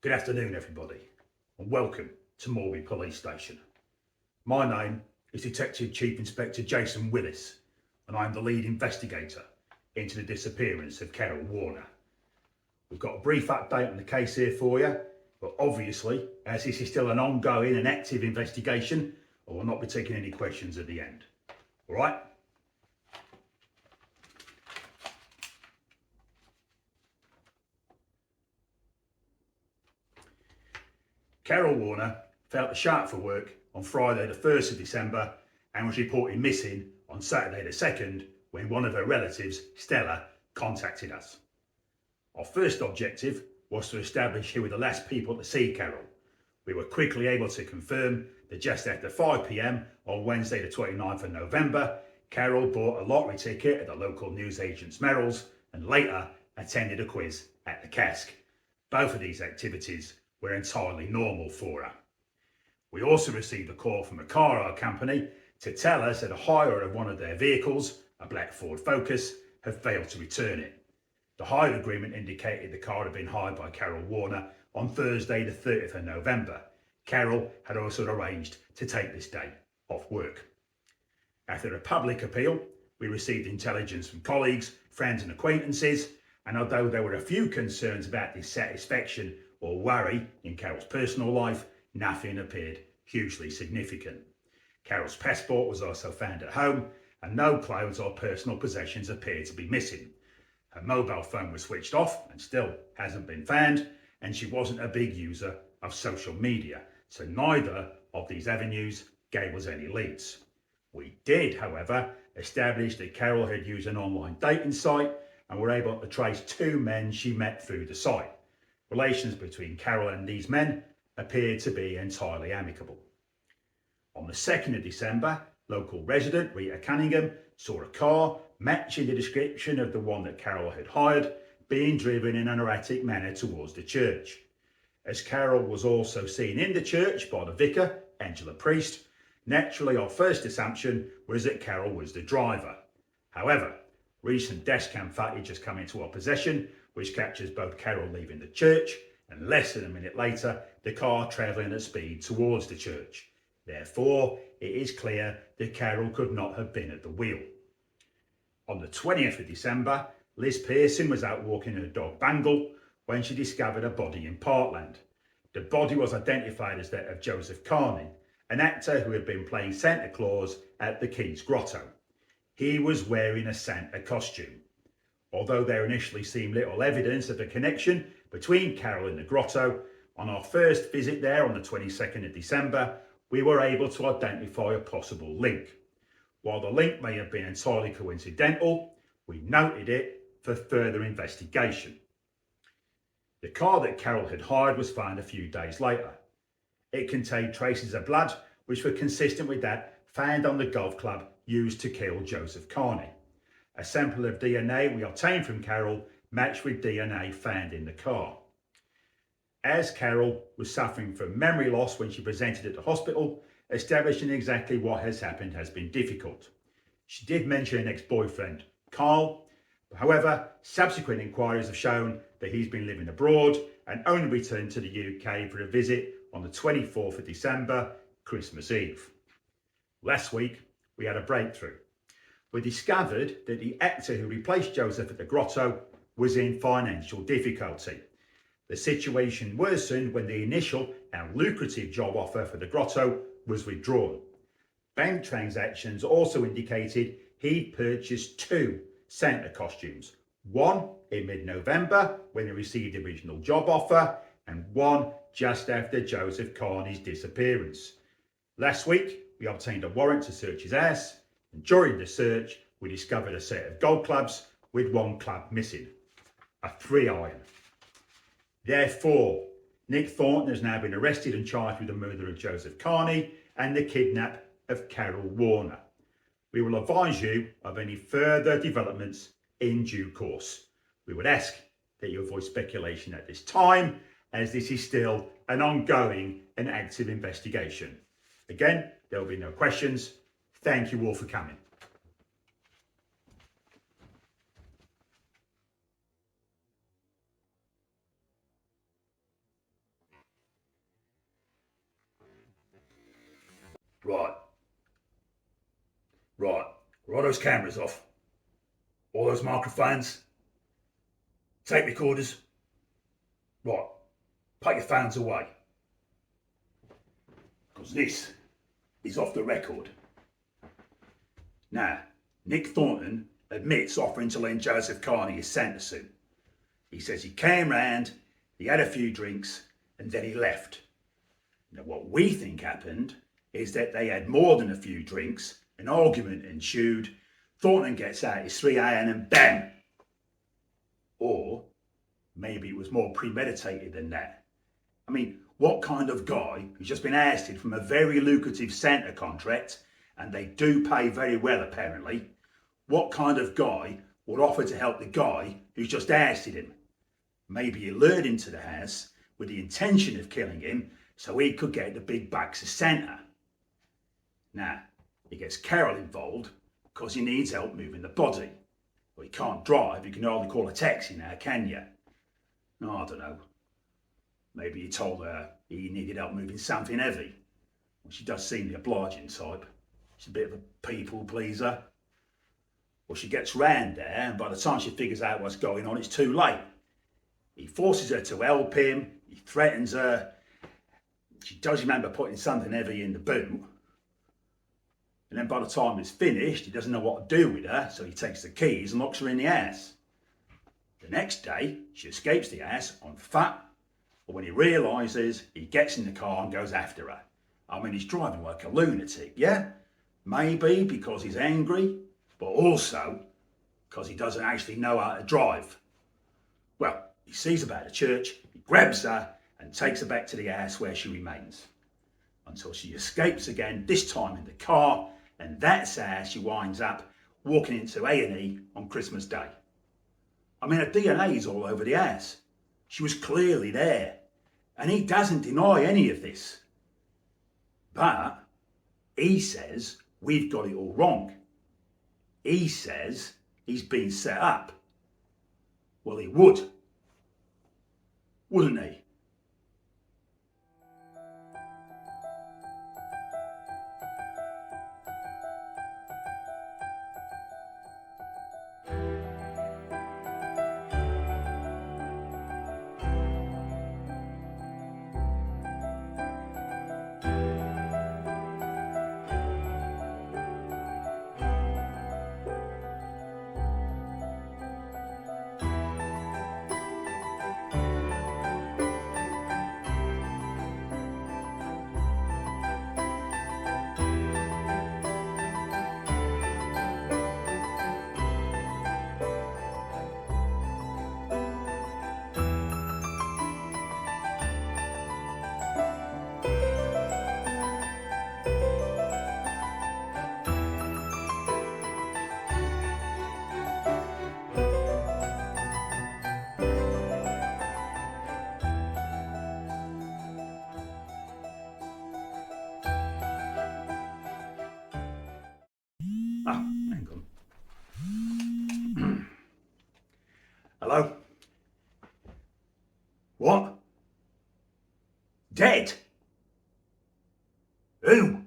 Good afternoon, everybody, and welcome to Morby Police Station. My name is Detective Chief Inspector Jason Willis, and I'm the lead investigator into the disappearance of Carol Warner. We've got a brief update on the case here for you, but obviously, as this is still an ongoing and active investigation, I will not be taking any questions at the end. All right? Carol Warner felt sharp for work on Friday the 1st of December and was reported missing on Saturday the 2nd when one of her relatives, Stella, contacted us. Our first objective was to establish who were the last people to see Carol. We were quickly able to confirm that just after 5 p.m. on Wednesday the 29th of November, Carol bought a lottery ticket at the local newsagent's Merrill's and later attended a quiz at the Cask. Both of these activities were entirely normal for her. We also received a call from a car hire company to tell us that a hire of one of their vehicles, a black Ford Focus, had failed to return it. The hire agreement indicated the car had been hired by Carol Warner on Thursday the 30th of November. Carol had also arranged to take this day off work. After a public appeal, we received intelligence from colleagues, friends and acquaintances, and although there were a few concerns about dissatisfaction or worry in Carol's personal life, nothing appeared hugely significant. Carol's passport was also found at home, and no clothes or personal possessions appeared to be missing. Her mobile phone was switched off and still hasn't been found, and she wasn't a big user of social media, so neither of these avenues gave us any leads. We did, however, establish that Carol had used an online dating site and were able to trace two men she met through the site. Relations between Carol and these men appeared to be entirely amicable. On the 2nd of December, local resident Rita Cunningham saw a car matching the description of the one that Carol had hired being driven in an erratic manner towards the church. As Carol was also seen in the church by the vicar, Angela Priest, naturally our first assumption was that Carol was the driver. However, recent dashcam footage has come into our possession which captures both Carol leaving the church and less than a minute later the car travelling at speed towards the church. Therefore, it is clear that Carol could not have been at the wheel. On the 20th of December, Liz Pearson was out walking her dog Bangle when she discovered a body in Parkland. The body was identified as that of Joseph Carney, an actor who had been playing Santa Claus at the Keys Grotto. He was wearing a Santa costume. Although there initially seemed little evidence of a connection between Carol and the grotto, on our first visit there on the 22nd of December, we were able to identify a possible link. While the link may have been entirely coincidental, we noted it for further investigation. The car that Carol had hired was found a few days later. It contained traces of blood which were consistent with that found on the golf club used to kill Joseph Carney. A sample of DNA we obtained from Carol matched with DNA found in the car. As Carol was suffering from memory loss when she presented at the hospital, establishing exactly what has happened has been difficult. She did mention an ex-boyfriend, Carl. However, subsequent inquiries have shown that he's been living abroad and only returned to the UK for a visit on the 24th of December, Christmas Eve. Last week, we had a breakthrough. We discovered that the actor who replaced Joseph at the grotto was in financial difficulty. The situation worsened when the initial and lucrative job offer for the grotto was withdrawn. Bank transactions also indicated he'd purchased two Santa costumes, one in mid-November when he received the original job offer and one just after Joseph Carney's disappearance. Last week, we obtained a warrant to search his house, and during the search, we discovered a set of golf clubs with one club missing, a 3-iron. Therefore, Nick Thornton has now been arrested and charged with the murder of Joseph Carney and the kidnap of Carol Warner. We will advise you of any further developments in due course. We would ask that you avoid speculation at this time, as this is still an ongoing and active investigation. Again, there will be no questions. Thank you all for coming. Right. Right. Are all those cameras off? All those microphones? Tape recorders? Right. Put your phones away. Because this is off the record. Now, Nick Thornton admits offering to lend Joseph Carney his Santa suit. He says he came round, he had a few drinks, and then he left. Now, what we think happened is that they had more than a few drinks, an argument ensued, Thornton gets out his 3 iron and bam! Or maybe it was more premeditated than that. I mean, what kind of guy who's just been ousted from a very lucrative Santa contract, and they do pay very well apparently, what kind of guy would offer to help the guy who's just ousted him? Maybe he lured him to the house with the intention of killing him so he could get the big bucks of Santa. Now, he gets Carol involved because he needs help moving the body. Well, he can't drive, you can hardly call a taxi now, can you? No, I don't know. Maybe he told her he needed help moving something heavy. Well, she does seem the obliging type. She's a bit of a people pleaser. Well, she gets round there, and by the time she figures out what's going on, it's too late. He forces her to help him, he threatens her. She does remember putting something heavy in the boot. And then by the time it's finished, he doesn't know what to do with her, so he takes the keys and locks her in the house. The next day, she escapes the house on foot, but when he realises, he gets in the car and goes after her. I mean, he's driving like a lunatic, yeah? Maybe because he's angry, but also because he doesn't actually know how to drive. Well, he sees her at the church, he grabs her and takes her back to the house where she remains. Until she escapes again, this time in the car, and that's how she winds up walking into A&E on Christmas Day. I mean, her DNA's all over the house. She was clearly there, and he doesn't deny any of this. But he says we've got it all wrong. He says he's been set up. Well, he would, wouldn't he? Oh, hang on. Hello? What? Dead? Who?